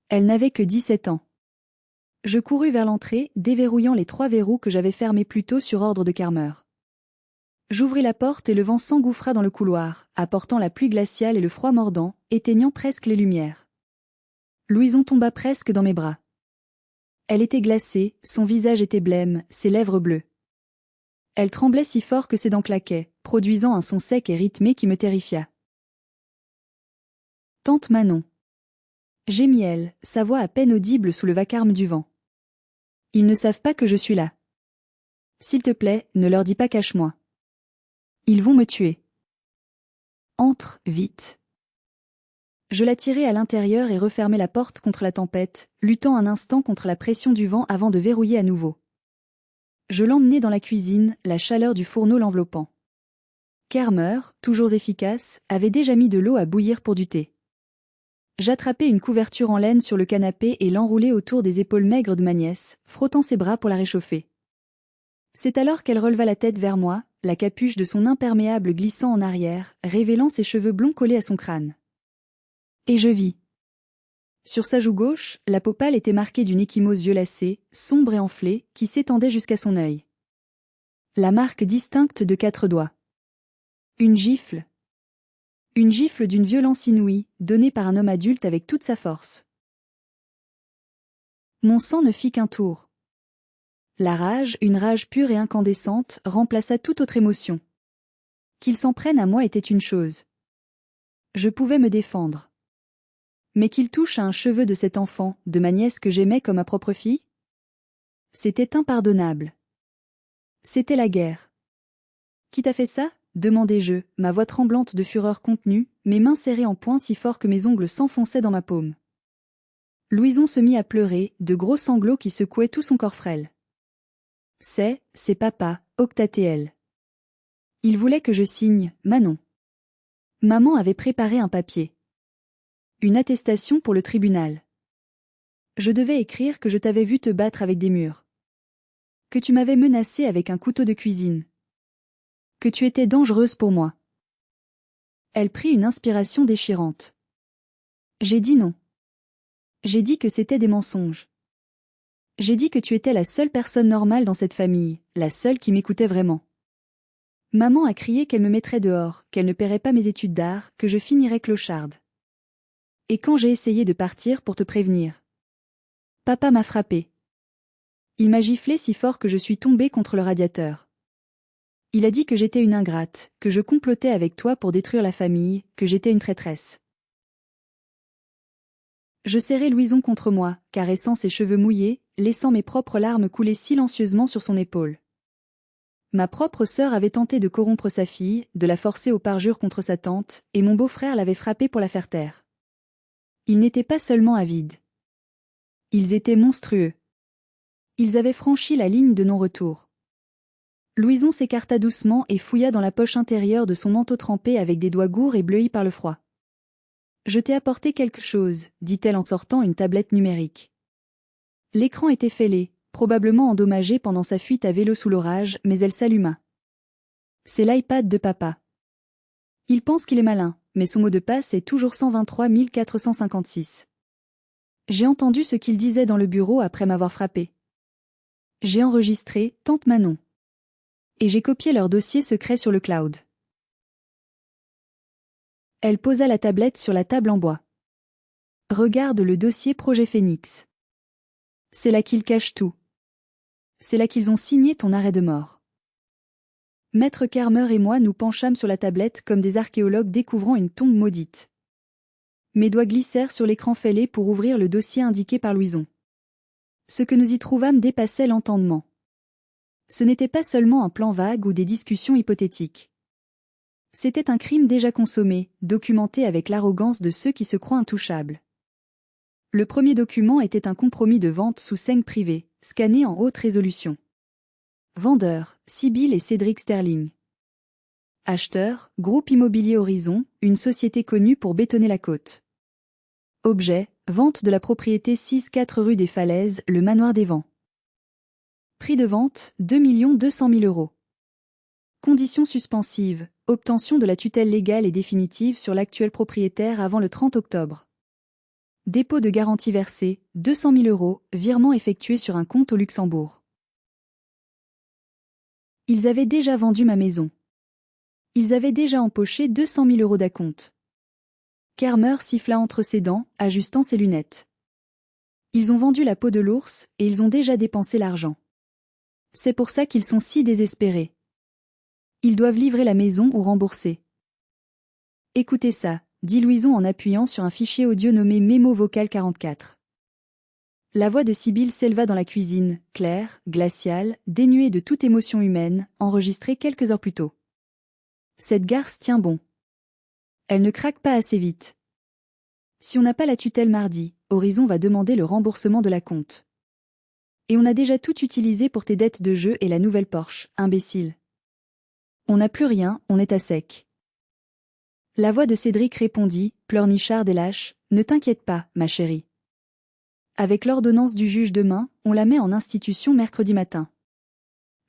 Elle n'avait que 17 ans. Je courus vers l'entrée, déverrouillant les 3 verrous que j'avais fermés plus tôt sur ordre de Kermer. J'ouvris la porte et le vent s'engouffra dans le couloir, apportant la pluie glaciale et le froid mordant, éteignant presque les lumières. Louison tomba presque dans mes bras. Elle était glacée, son visage était blême, ses lèvres bleues. Elle tremblait si fort que ses dents claquaient, produisant un son sec et rythmé qui me terrifia. Tante Manon. Gémit elle, sa voix à peine audible sous le vacarme du vent. Ils ne savent pas que je suis là. S'il te plaît, ne leur dis pas cache-moi. Ils vont me tuer. Entre, vite. Je la tirai à l'intérieur et refermai la porte contre la tempête, luttant un instant contre la pression du vent avant de verrouiller à nouveau. Je l'emmenai dans la cuisine, la chaleur du fourneau l'enveloppant. Kermer, toujours efficace, avait déjà mis de l'eau à bouillir pour du thé. J'attrapai une couverture en laine sur le canapé et l'enroulai autour des épaules maigres de ma nièce, frottant ses bras pour la réchauffer. C'est alors qu'elle releva la tête vers moi, la capuche de son imperméable glissant en arrière, révélant ses cheveux blonds collés à son crâne. Et je vis. Sur sa joue gauche, la peau pâle était marquée d'une ecchymose violacée, sombre et enflée, qui s'étendait jusqu'à son œil. La marque distincte de 4 doigts. Une gifle. Une gifle d'une violence inouïe, donnée par un homme adulte avec toute sa force. Mon sang ne fit qu'un tour. La rage, une rage pure et incandescente, remplaça toute autre émotion. Qu'il s'en prenne à moi était une chose. Je pouvais me défendre. Mais qu'il touche à un cheveu de cet enfant, de ma nièce que j'aimais comme ma propre fille? C'était impardonnable. C'était la guerre. Qui t'a fait ça? Demandai-je, ma voix tremblante de fureur contenue, mes mains serrées en poing si fort que mes ongles s'enfonçaient dans ma paume. Louison se mit à pleurer, de gros sanglots qui secouaient tout son corps frêle. C'est papa, octatait-elle. Il voulait que je signe, Manon. Maman avait préparé un papier. Une attestation pour le tribunal. Je devais écrire que je t'avais vu te battre avec des murs. Que tu m'avais menacée avec un couteau de cuisine. Que tu étais dangereuse pour moi. Elle prit une inspiration déchirante. J'ai dit non. J'ai dit que c'était des mensonges. J'ai dit que tu étais la seule personne normale dans cette famille, la seule qui m'écoutait vraiment. Maman a crié qu'elle me mettrait dehors, qu'elle ne paierait pas mes études d'art, que je finirais clocharde. Et quand j'ai essayé de partir pour te prévenir, papa m'a frappé. Il m'a giflé si fort que je suis tombée contre le radiateur. Il a dit que j'étais une ingrate, que je complotais avec toi pour détruire la famille, que j'étais une traîtresse. Je serrai Louison contre moi, caressant ses cheveux mouillés, laissant mes propres larmes couler silencieusement sur son épaule. Ma propre sœur avait tenté de corrompre sa fille, de la forcer au parjure contre sa tante, et mon beau-frère l'avait frappée pour la faire taire. Ils n'étaient pas seulement avides. Ils étaient monstrueux. Ils avaient franchi la ligne de non-retour. Louison s'écarta doucement et fouilla dans la poche intérieure de son manteau trempé avec des doigts gourds et bleuis par le froid. « Je t'ai apporté quelque chose, dit-elle en sortant une tablette numérique. L'écran était fêlé, probablement endommagé pendant sa fuite à vélo sous l'orage, mais elle s'alluma. C'est l'iPad de papa. Il pense qu'il est malin, mais son mot de passe est toujours 123 456. J'ai entendu ce qu'il disait dans le bureau après m'avoir frappé. J'ai enregistré « Tante Manon ». Et j'ai copié leur dossier secret sur le cloud. Elle posa la tablette sur la table en bois. Regarde le dossier Projet Phénix. C'est là qu'ils cachent tout. C'est là qu'ils ont signé ton arrêt de mort. Maître Carmer et moi nous penchâmes sur la tablette comme des archéologues découvrant une tombe maudite. Mes doigts glissèrent sur l'écran fêlé pour ouvrir le dossier indiqué par Louison. Ce que nous y trouvâmes dépassait l'entendement. Ce n'était pas seulement un plan vague ou des discussions hypothétiques. C'était un crime déjà consommé, documenté avec l'arrogance de ceux qui se croient intouchables. Le premier document était un compromis de vente sous seing privé, scanné en haute résolution. Vendeur, Sibylle et Cédric Sterling. Acheteur, Groupe Immobilier Horizon, une société connue pour bétonner la côte. Objet, vente de la propriété 6-4 rue des Falaises, le Manoir des Vents. Prix de vente, 2 200 000 €. Conditions suspensives, obtention de la tutelle légale et définitive sur l'actuel propriétaire avant le 30 octobre. Dépôt de garantie versé, 200 000 €, virement effectué sur un compte au Luxembourg. Ils avaient déjà vendu ma maison. Ils avaient déjà empoché 200 000 € d'acompte. Carmer siffla entre ses dents, ajustant ses lunettes. Ils ont vendu la peau de l'ours, et ils ont déjà dépensé l'argent. C'est pour ça qu'ils sont si désespérés. Ils doivent livrer la maison ou rembourser. Écoutez ça, dit Louison en appuyant sur un fichier audio nommé Mémo Vocal 44. La voix de Sibylle s'éleva dans la cuisine, claire, glaciale, dénuée de toute émotion humaine, enregistrée quelques heures plus tôt. Cette garce tient bon. Elle ne craque pas assez vite. Si on n'a pas la tutelle mardi, Horizon va demander le remboursement de l'acompte. Et on a déjà tout utilisé pour tes dettes de jeu et la nouvelle Porsche, imbécile. On n'a plus rien, on est à sec. La voix de Cédric répondit, pleurnicharde et lâche, ne t'inquiète pas, ma chérie. Avec l'ordonnance du juge demain, on la met en institution mercredi matin.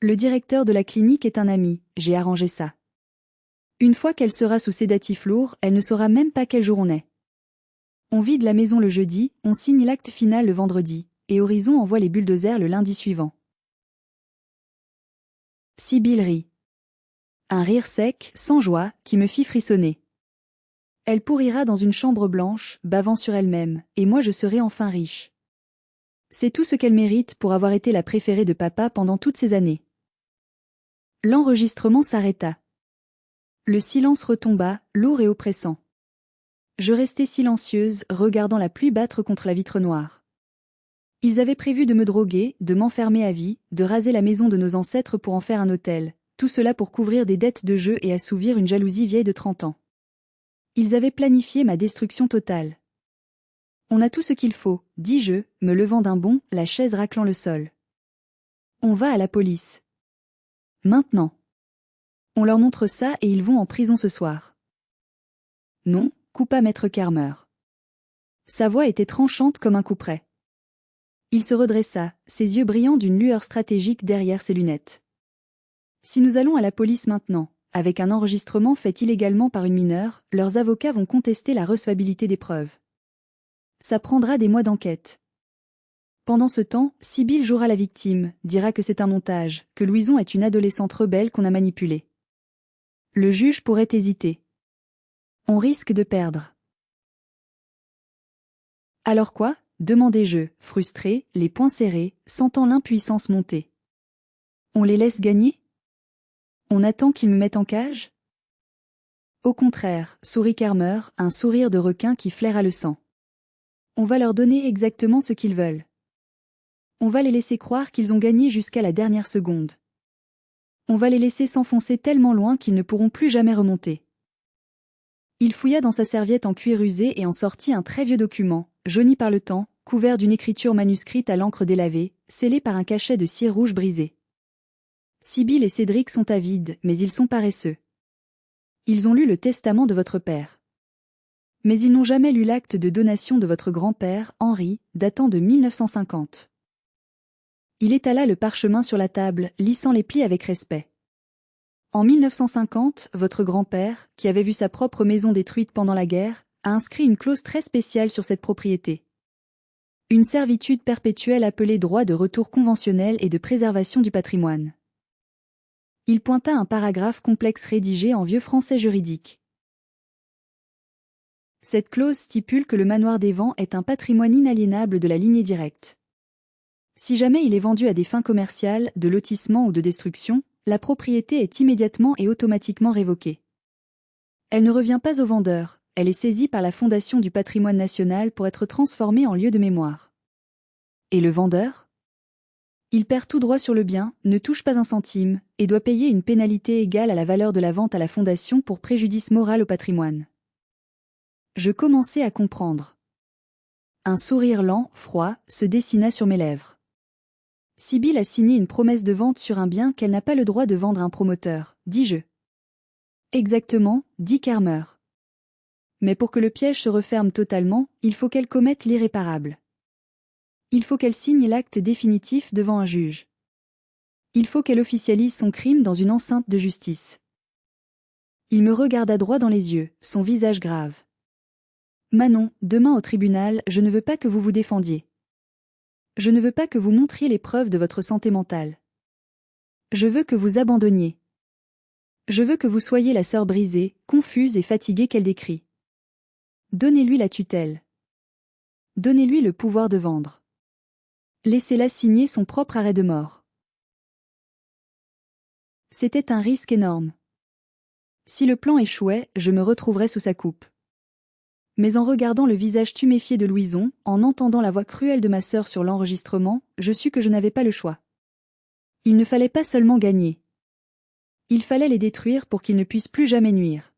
Le directeur de la clinique est un ami, j'ai arrangé ça. Une fois qu'elle sera sous sédatif lourd, elle ne saura même pas quel jour on est. On vide la maison le jeudi, on signe l'acte final le vendredi, et Horizon envoie les bulldozers le lundi suivant. Sibylle rit. Un rire sec, sans joie, qui me fit frissonner. Elle pourrira dans une chambre blanche, bavant sur elle-même, et moi je serai enfin riche. C'est tout ce qu'elle mérite pour avoir été la préférée de papa pendant toutes ces années. L'enregistrement s'arrêta. Le silence retomba, lourd et oppressant. Je restai silencieuse, regardant la pluie battre contre la vitre noire. Ils avaient prévu de me droguer, de m'enfermer à vie, de raser la maison de nos ancêtres pour en faire un hôtel, tout cela pour couvrir des dettes de jeu et assouvir une jalousie vieille de 30 ans. Ils avaient planifié ma destruction totale. On a tout ce qu'il faut, dis-je, me levant d'un bond, la chaise raclant le sol. On va à la police. Maintenant. On leur montre ça et ils vont en prison ce soir. Non, coupa maître Carmer. Sa voix était tranchante comme un couperet. Il se redressa, ses yeux brillants d'une lueur stratégique derrière ses lunettes. Si nous allons à la police maintenant, avec un enregistrement fait illégalement par une mineure, leurs avocats vont contester la recevabilité des preuves. Ça prendra des mois d'enquête. Pendant ce temps, Sibylle jouera la victime, dira que c'est un montage, que Louison est une adolescente rebelle qu'on a manipulée. Le juge pourrait hésiter. On risque de perdre. Alors quoi ? Demandai-je, frustré, les poings serrés, sentant l'impuissance monter. On les laisse gagner ? On attend qu'ils me mettent en cage ? Au contraire, sourit Kermer, un sourire de requin qui flaira le sang. On va leur donner exactement ce qu'ils veulent. On va les laisser croire qu'ils ont gagné jusqu'à la dernière seconde. On va les laisser s'enfoncer tellement loin qu'ils ne pourront plus jamais remonter. Il fouilla dans sa serviette en cuir usé et en sortit un très vieux document, jauni par le temps, couvert d'une écriture manuscrite à l'encre délavée, scellé par un cachet de cire rouge brisé. Sibylle et Cédric sont avides, mais ils sont paresseux. Ils ont lu le testament de votre père. Mais ils n'ont jamais lu l'acte de donation de votre grand-père, Henri, datant de 1950. Il étala le parchemin sur la table, lissant les plis avec respect. En 1950, votre grand-père, qui avait vu sa propre maison détruite pendant la guerre, a inscrit une clause très spéciale sur cette propriété. Une servitude perpétuelle appelée droit de retour conventionnel et de préservation du patrimoine. Il pointa un paragraphe complexe rédigé en vieux français juridique. Cette clause stipule que le manoir des Vents est un patrimoine inaliénable de la lignée directe. Si jamais il est vendu à des fins commerciales, de lotissement ou de destruction, la propriété est immédiatement et automatiquement révoquée. Elle ne revient pas au vendeur, elle est saisie par la Fondation du patrimoine national pour être transformée en lieu de mémoire. Et le vendeur ? Il perd tout droit sur le bien, ne touche pas un centime, et doit payer une pénalité égale à la valeur de la vente à la Fondation pour préjudice moral au patrimoine. Je commençai à comprendre. Un sourire lent, froid, se dessina sur mes lèvres. Sibylle a signé une promesse de vente sur un bien qu'elle n'a pas le droit de vendre à un promoteur, dis-je. Exactement, dit Kermer. Mais pour que le piège se referme totalement, il faut qu'elle commette l'irréparable. Il faut qu'elle signe l'acte définitif devant un juge. Il faut qu'elle officialise son crime dans une enceinte de justice. Il me regarda droit dans les yeux, son visage grave. Manon, demain au tribunal, je ne veux pas que vous vous défendiez. Je ne veux pas que vous montriez les preuves de votre santé mentale. Je veux que vous abandonniez. Je veux que vous soyez la sœur brisée, confuse et fatiguée qu'elle décrit. Donnez-lui la tutelle. Donnez-lui le pouvoir de vendre. Laissez-la signer son propre arrêt de mort. C'était un risque énorme. Si le plan échouait, je me retrouverais sous sa coupe. Mais en regardant le visage tuméfié de Louison, en entendant la voix cruelle de ma sœur sur l'enregistrement, je sus que je n'avais pas le choix. Il ne fallait pas seulement gagner. Il fallait les détruire pour qu'ils ne puissent plus jamais nuire.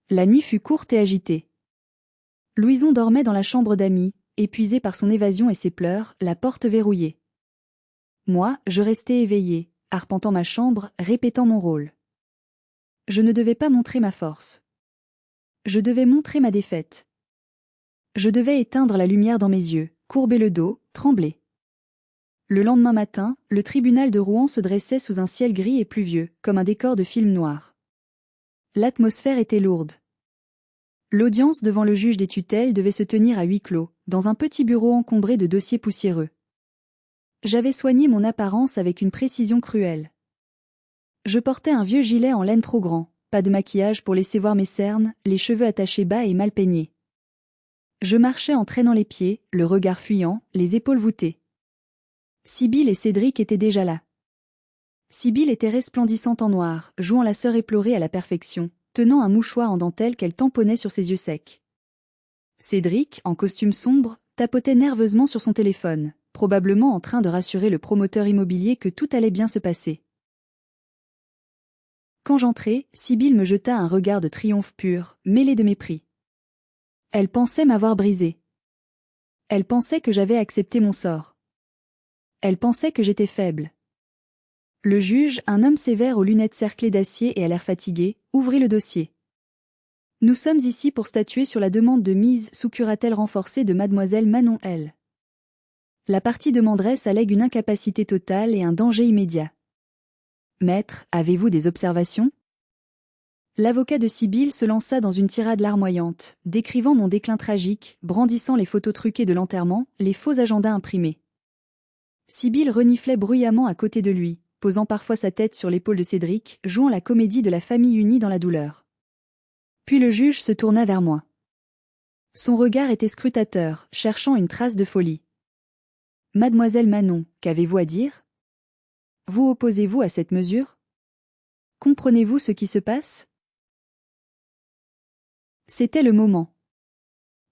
La nuit fut courte et agitée. Louison dormait dans la chambre d'amis, épuisée par son évasion et ses pleurs, la porte verrouillée. Moi, je restais éveillée, arpentant ma chambre, répétant mon rôle. Je ne devais pas montrer ma force. Je devais montrer ma défaite. Je devais éteindre la lumière dans mes yeux, courber le dos, trembler. Le lendemain matin, le tribunal de Rouen se dressait sous un ciel gris et pluvieux, comme un décor de film noir. L'atmosphère était lourde. L'audience devant le juge des tutelles devait se tenir à huis clos, dans un petit bureau encombré de dossiers poussiéreux. J'avais soigné mon apparence avec une précision cruelle. Je portais un vieux gilet en laine trop grand. Pas de maquillage pour laisser voir mes cernes, les cheveux attachés bas et mal peignés. Je marchais en traînant les pieds, le regard fuyant, les épaules voûtées. Sibylle et Cédric étaient déjà là. Sibylle était resplendissante en noir, jouant la sœur éplorée à la perfection, tenant un mouchoir en dentelle qu'elle tamponnait sur ses yeux secs. Cédric, en costume sombre, tapotait nerveusement sur son téléphone, probablement en train de rassurer le promoteur immobilier que tout allait bien se passer. Quand j'entrai, Sibylle me jeta un regard de triomphe pur, mêlé de mépris. Elle pensait m'avoir brisé. Elle pensait que j'avais accepté mon sort. Elle pensait que j'étais faible. Le juge, un homme sévère aux lunettes cerclées d'acier et à l'air fatigué, ouvrit le dossier. Nous sommes ici pour statuer sur la demande de mise sous curatelle renforcée de mademoiselle Manon L. La partie demanderesse allègue une incapacité totale et un danger immédiat. Maître, avez-vous des observations? L'avocat de Sibylle se lança dans une tirade larmoyante, décrivant mon déclin tragique, brandissant les photos truquées de l'enterrement, les faux agendas imprimés. Sibylle reniflait bruyamment à côté de lui, posant parfois sa tête sur l'épaule de Cédric, jouant la comédie de la famille unie dans la douleur. Puis le juge se tourna vers moi. Son regard était scrutateur, cherchant une trace de folie. « Mademoiselle Manon, qu'avez-vous à dire? Vous opposez-vous à cette mesure? Comprenez-vous ce qui se passe ?» C'était le moment.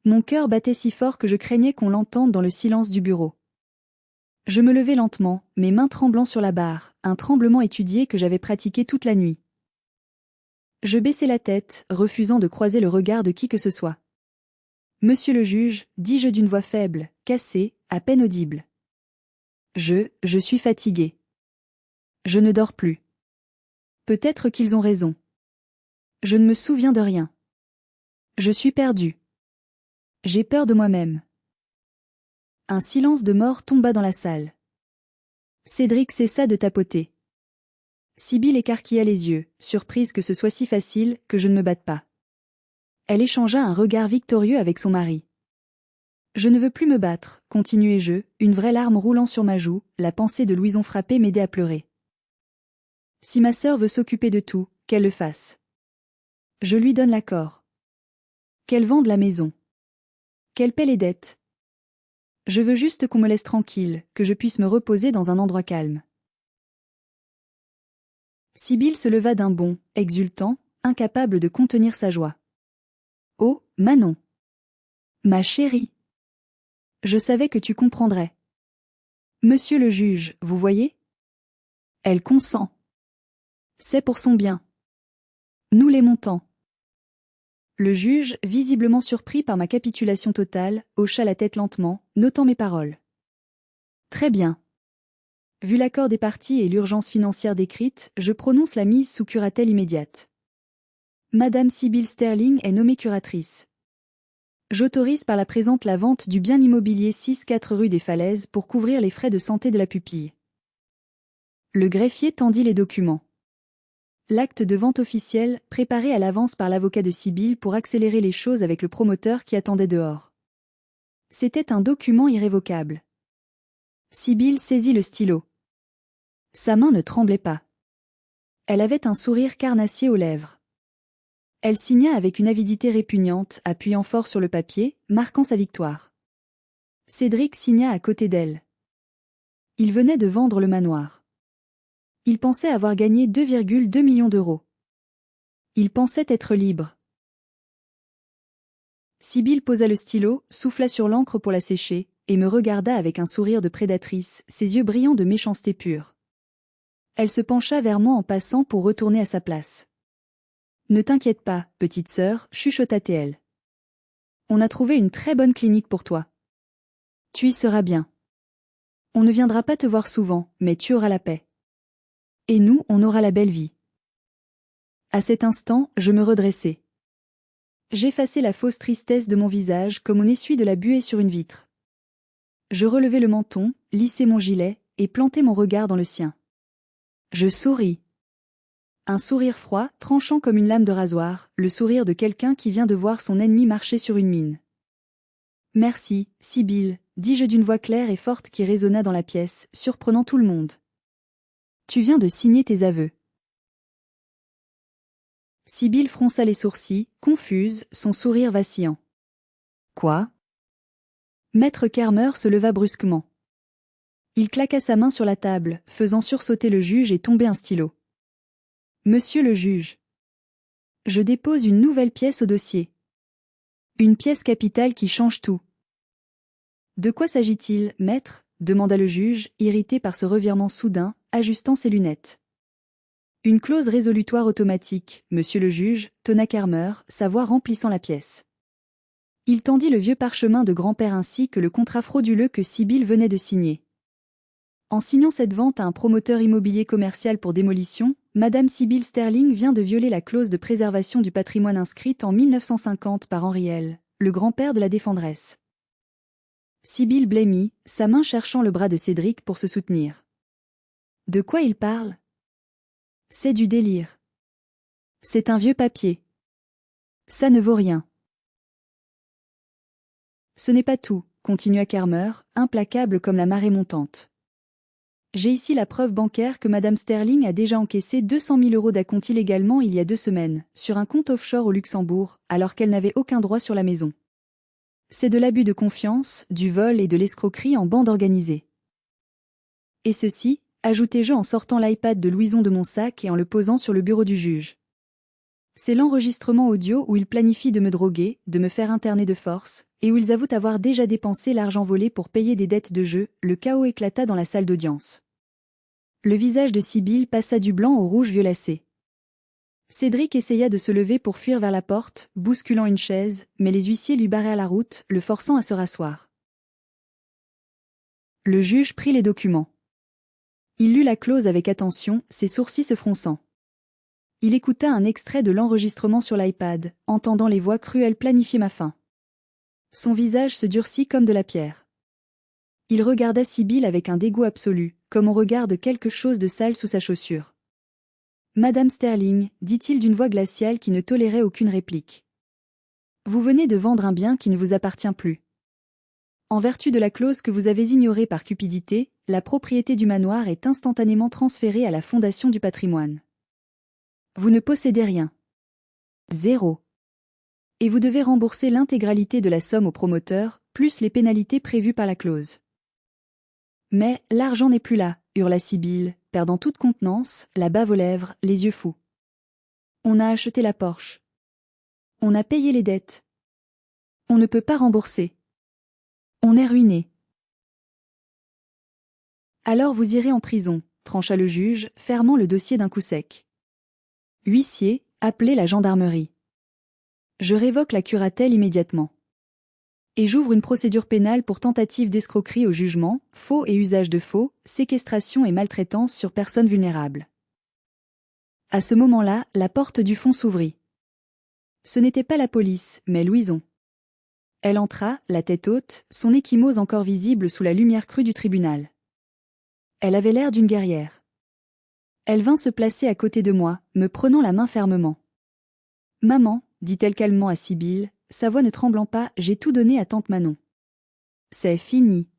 Mon cœur battait si fort que je craignais qu'on l'entende dans le silence du bureau. Je me levai lentement, mes mains tremblant sur la barre, un tremblement étudié que j'avais pratiqué toute la nuit. Je baissai la tête, refusant de croiser le regard de qui que ce soit. « Monsieur le juge, dis-je d'une voix faible, cassée, à peine audible. Je suis fatigué. Je ne dors plus. Peut-être qu'ils ont raison. Je ne me souviens de rien. Je suis perdu. J'ai peur de moi-même. » Un silence de mort tomba dans la salle. Cédric cessa de tapoter. Sibylle écarquilla les yeux, surprise que ce soit si facile, que je ne me batte pas. Elle échangea un regard victorieux avec son mari. « Je ne veux plus me battre, continuai-je, une vraie larme roulant sur ma joue, la pensée de Louison frappée m'aidait à pleurer. Si ma sœur veut s'occuper de tout, qu'elle le fasse. Je lui donne l'accord. Qu'elle vende la maison. Qu'elle paie les dettes. Je veux juste qu'on me laisse tranquille, que je puisse me reposer dans un endroit calme. » Sibylle se leva d'un bond, exultant, incapable de contenir sa joie. « Oh, Manon! Ma chérie! Je savais que tu comprendrais. Monsieur le juge, vous voyez? Elle consent. C'est pour son bien. Nous l'aimons tant. » Le juge, visiblement surpris par ma capitulation totale, hocha la tête lentement, notant mes paroles. « Très bien. Vu l'accord des parties et l'urgence financière décrite, je prononce la mise sous curatelle immédiate. Madame Sibylle Sterling est nommée curatrice. J'autorise par la présente la vente du bien immobilier 6-4 rue des Falaises pour couvrir les frais de santé de la pupille. » Le greffier tendit les documents. L'acte de vente officiel, préparé à l'avance par l'avocat de Sibylle pour accélérer les choses avec le promoteur qui attendait dehors. C'était un document irrévocable. Sibylle saisit le stylo. Sa main ne tremblait pas. Elle avait un sourire carnassier aux lèvres. Elle signa avec une avidité répugnante, appuyant fort sur le papier, marquant sa victoire. Cédric signa à côté d'elle. Il venait de vendre le manoir. Il pensait avoir gagné 2,2 millions d'euros. Il pensait être libre. Sibylle posa le stylo, souffla sur l'encre pour la sécher, et me regarda avec un sourire de prédatrice, ses yeux brillants de méchanceté pure. Elle se pencha vers moi en passant pour retourner à sa place. « Ne t'inquiète pas, petite sœur, chuchota-t-elle. On a trouvé une très bonne clinique pour toi. Tu y seras bien. On ne viendra pas te voir souvent, mais tu auras la paix. Et nous, on aura la belle vie. » À cet instant, je me redressai. J'effaçai la fausse tristesse de mon visage comme on essuie de la buée sur une vitre. Je relevai le menton, lissai mon gilet, et plantai mon regard dans le sien. Je souris. Un sourire froid, tranchant comme une lame de rasoir, le sourire de quelqu'un qui vient de voir son ennemi marcher sur une mine. « Merci, Sibylle, dis-je d'une voix claire et forte qui résonna dans la pièce, surprenant tout le monde. Tu viens de signer tes aveux. » Sibylle fronça les sourcils, confuse, son sourire vacillant. « Quoi ?» Maître Kermer se leva brusquement. Il claqua sa main sur la table, faisant sursauter le juge et tomber un stylo. « Monsieur le juge. Je dépose une nouvelle pièce au dossier. Une pièce capitale qui change tout. » « De quoi s'agit-il, maître ?» demanda le juge, irrité par ce revirement soudain, ajustant ses lunettes. « Une clause résolutoire automatique, monsieur le juge, tonna Kermer, sa voix remplissant la pièce. Il tendit le vieux parchemin de grand-père ainsi que le contrat frauduleux que Sibylle venait de signer. En signant cette vente à un promoteur immobilier commercial pour démolition, Madame Sibylle Sterling vient de violer la clause de préservation du patrimoine inscrite en 1950 par Henri L., le grand-père de la défenderesse. Sibylle blêmit, sa main cherchant le bras de Cédric pour se soutenir. De quoi il parle? C'est du délire. C'est un vieux papier. Ça ne vaut rien. Ce n'est pas tout, continua Kermer, implacable comme la marée montante. J'ai ici la preuve bancaire que Madame Sterling a déjà encaissé 200 000 € d'acompte illégalement il y a 2 semaines, sur un compte offshore au Luxembourg, alors qu'elle n'avait aucun droit sur la maison. C'est de l'abus de confiance, du vol et de l'escroquerie en bande organisée. Et ceci, ajoutai-je en sortant l'iPad de Louison de mon sac et en le posant sur le bureau du juge. C'est l'enregistrement audio où ils planifient de me droguer, de me faire interner de force, et où ils avouent avoir déjà dépensé l'argent volé pour payer des dettes de jeu. Le chaos éclata dans la salle d'audience. Le visage de Sibylle passa du blanc au rouge violacé. Cédric essaya de se lever pour fuir vers la porte, bousculant une chaise, mais les huissiers lui barrèrent la route, le forçant à se rasseoir. Le juge prit les documents. Il lut la clause avec attention, ses sourcils se fronçant. Il écouta un extrait de l'enregistrement sur l'iPad, entendant les voix cruelles planifier ma fin. Son visage se durcit comme de la pierre. Il regarda Sibylle avec un dégoût absolu, comme on regarde quelque chose de sale sous sa chaussure. « Madame Sterling, dit-il d'une voix glaciale qui ne tolérait aucune réplique. Vous venez de vendre un bien qui ne vous appartient plus. En vertu de la clause que vous avez ignorée par cupidité, la propriété du manoir est instantanément transférée à la Fondation du patrimoine. Vous ne possédez rien. 0. Et vous devez rembourser l'intégralité de la somme au promoteur, plus les pénalités prévues par la clause. Mais l'argent n'est plus là, hurla Sibylle, perdant toute contenance, la bave aux lèvres, les yeux fous. On a acheté la Porsche. On a payé les dettes. On ne peut pas rembourser. On est ruiné. Alors vous irez en prison, trancha le juge, fermant le dossier d'un coup sec. Huissier, appelez la gendarmerie. Je révoque la curatelle immédiatement. Et j'ouvre une procédure pénale pour tentative d'escroquerie au jugement, faux et usage de faux, séquestration et maltraitance sur personnes vulnérables. À ce moment-là, la porte du fond s'ouvrit. Ce n'était pas la police, mais Louison. Elle entra, la tête haute, son échymose encore visible sous la lumière crue du tribunal. Elle avait l'air d'une guerrière. Elle vint se placer à côté de moi, me prenant la main fermement. « Maman, dit-elle calmement à Sibylle, sa voix ne tremblant pas, j'ai tout donné à tante Manon. C'est fini.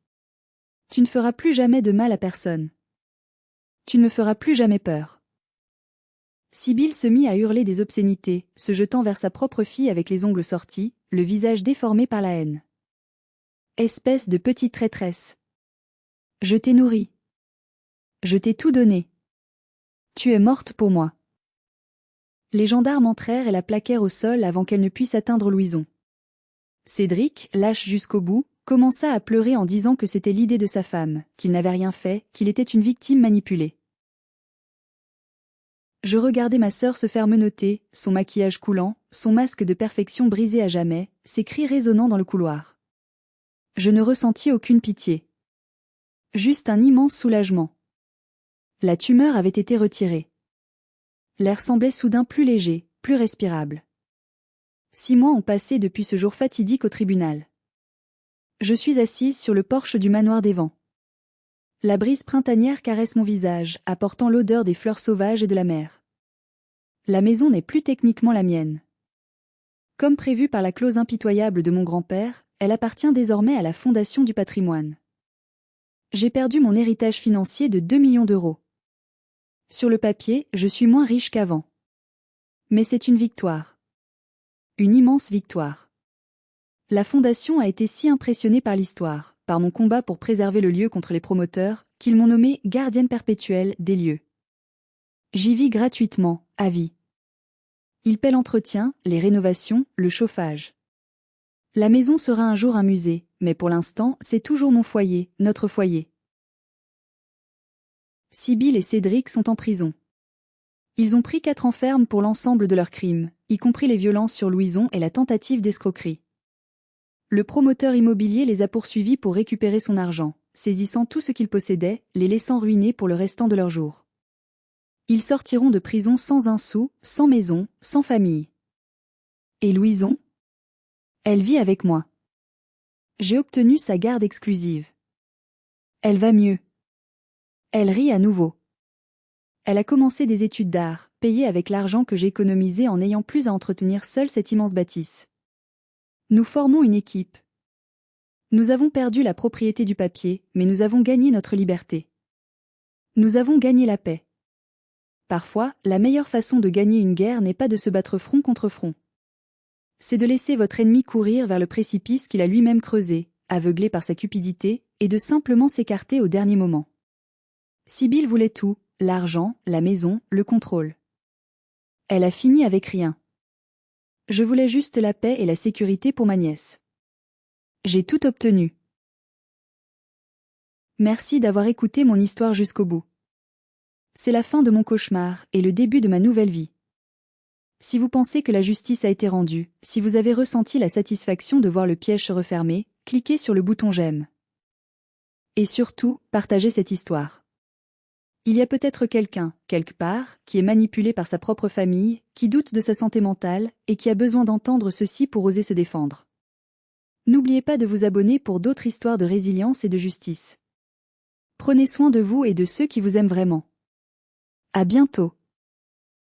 Tu ne feras plus jamais de mal à personne. Tu ne me feras plus jamais peur. » Sibylle se mit à hurler des obscénités, se jetant vers sa propre fille avec les ongles sortis, le visage déformé par la haine. « Espèce de petite traîtresse. Je t'ai nourrie. Je t'ai tout donné. Tu es morte pour moi. » Les gendarmes entrèrent et la plaquèrent au sol avant qu'elle ne puisse atteindre Louison. Cédric, lâche jusqu'au bout, commença à pleurer en disant que c'était l'idée de sa femme, qu'il n'avait rien fait, qu'il était une victime manipulée. Je regardais ma sœur se faire menotter, son maquillage coulant, son masque de perfection brisé à jamais, ses cris résonnant dans le couloir. Je ne ressentis aucune pitié. Juste un immense soulagement. La tumeur avait été retirée. L'air semblait soudain plus léger, plus respirable. 6 mois ont passé depuis ce jour fatidique au tribunal. Je suis assise sur le porche du manoir des Vents. La brise printanière caresse mon visage, apportant l'odeur des fleurs sauvages et de la mer. La maison n'est plus techniquement la mienne. Comme prévu par la clause impitoyable de mon grand-père, elle appartient désormais à la Fondation du patrimoine. J'ai perdu mon héritage financier de 2 millions d'euros. Sur le papier, je suis moins riche qu'avant. Mais c'est une victoire. Une immense victoire. La Fondation a été si impressionnée par l'histoire, par mon combat pour préserver le lieu contre les promoteurs, qu'ils m'ont nommée gardienne perpétuelle des lieux. J'y vis gratuitement, à vie. Ils paient l'entretien, les rénovations, le chauffage. La maison sera un jour un musée, mais pour l'instant, c'est toujours mon foyer, notre foyer. Sibylle et Cédric sont en prison. Ils ont pris 4 ans ferme pour l'ensemble de leurs crimes, y compris les violences sur Louison et la tentative d'escroquerie. Le promoteur immobilier les a poursuivis pour récupérer son argent, saisissant tout ce qu'ils possédaient, les laissant ruinés pour le restant de leurs jours. Ils sortiront de prison sans un sou, sans maison, sans famille. Et Louison ? Elle vit avec moi. J'ai obtenu sa garde exclusive. Elle va mieux. Elle rit à nouveau. Elle a commencé des études d'art, payées avec l'argent que j'ai économisé en n'ayant plus à entretenir seule cette immense bâtisse. Nous formons une équipe. Nous avons perdu la propriété du papier, mais nous avons gagné notre liberté. Nous avons gagné la paix. Parfois, la meilleure façon de gagner une guerre n'est pas de se battre front contre front. C'est de laisser votre ennemi courir vers le précipice qu'il a lui-même creusé, aveuglé par sa cupidité, et de simplement s'écarter au dernier moment. Sibylle voulait tout, l'argent, la maison, le contrôle. Elle a fini avec rien. Je voulais juste la paix et la sécurité pour ma nièce. J'ai tout obtenu. Merci d'avoir écouté mon histoire jusqu'au bout. C'est la fin de mon cauchemar et le début de ma nouvelle vie. Si vous pensez que la justice a été rendue, si vous avez ressenti la satisfaction de voir le piège se refermer, cliquez sur le bouton j'aime. Et surtout, partagez cette histoire. Il y a peut-être quelqu'un, quelque part, qui est manipulé par sa propre famille, qui doute de sa santé mentale, et qui a besoin d'entendre ceci pour oser se défendre. N'oubliez pas de vous abonner pour d'autres histoires de résilience et de justice. Prenez soin de vous et de ceux qui vous aiment vraiment. À bientôt.